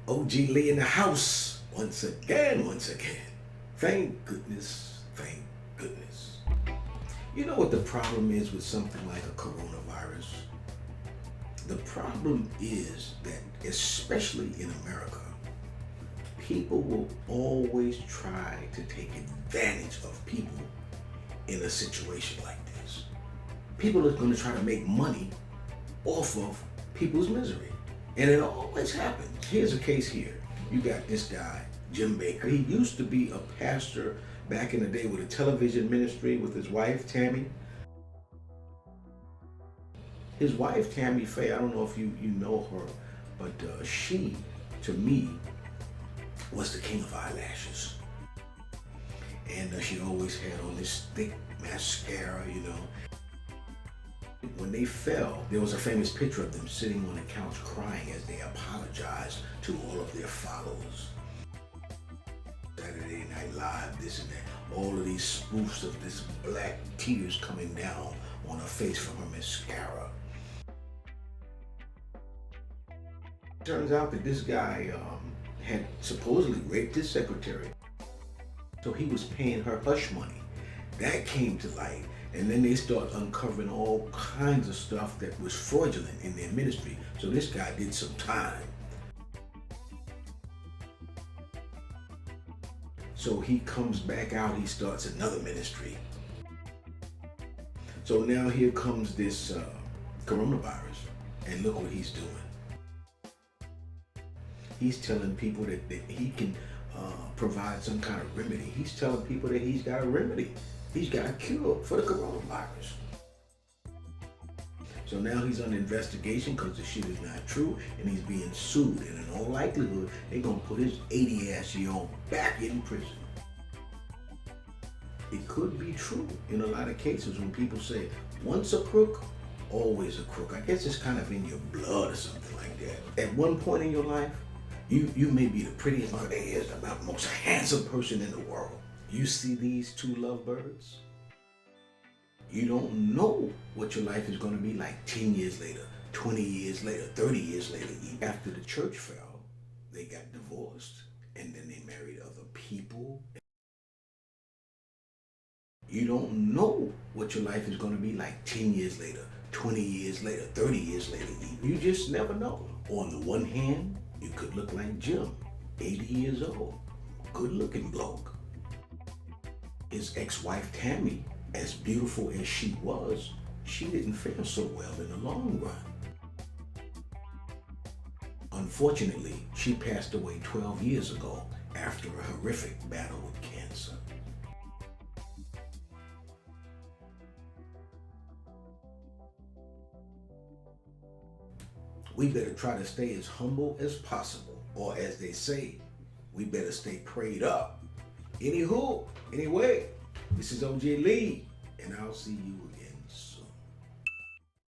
OG Lee in the house once again. Thank goodness, thank goodness. You know what the problem is with something like a coronavirus? The problem is that, especially in America, people will always try to take advantage of people in a situation like this. People are going to try to make money off of people's misery. And it always happens. Here's a case here. You got this guy, Jim Bakker. He used to be a pastor back in the day with a television ministry with his wife, Tammy. His wife, Tammy Faye, I don't know if you know her, but she, to me, was the king of eyelashes. And she always had on this thick mascara, you know. When they fell, there was a famous picture of them sitting on the couch crying as they apologized to all of their followers. Saturday Night Live, this and that, all of these spoofs of this black tears coming down on her face from her mascara. Turns out that this guy had supposedly raped his secretary. So he was paying her hush money. That came to light. And then they start uncovering all kinds of stuff that was fraudulent in their ministry. So this guy did some time. So he comes back out, he starts another ministry. So now here comes this coronavirus, and look what he's doing. He's telling people that he can provide some kind of remedy. He's telling people that he's got a remedy. He's got a cure for the coronavirus. So now he's under investigation because the shit is not true, and he's being sued. And in all likelihood, they're going to put his 80-ass-year-old back in prison. It could be true in a lot of cases when people say, once a crook, always a crook. I guess it's kind of in your blood or something like that. At one point in your life, you may be the prettiest, the most handsome person in the world. You see these two lovebirds? You don't know what your life is going to be like 10 years later, 20 years later, 30 years later. After the church fell, they got divorced, and then they married other people. You don't know what your life is going to be like 10 years later, 20 years later, 30 years later. You just never know. On the one hand, you could look like Jim, 80 years old, good-looking bloke. His ex-wife Tammy, as beautiful as she was, she didn't fare so well in the long run. Unfortunately, she passed away 12 years ago after a horrific battle with cancer. We better try to stay as humble as possible, or as they say, we better stay prayed up. Anyway, this is OJ Lee, and I'll see you again.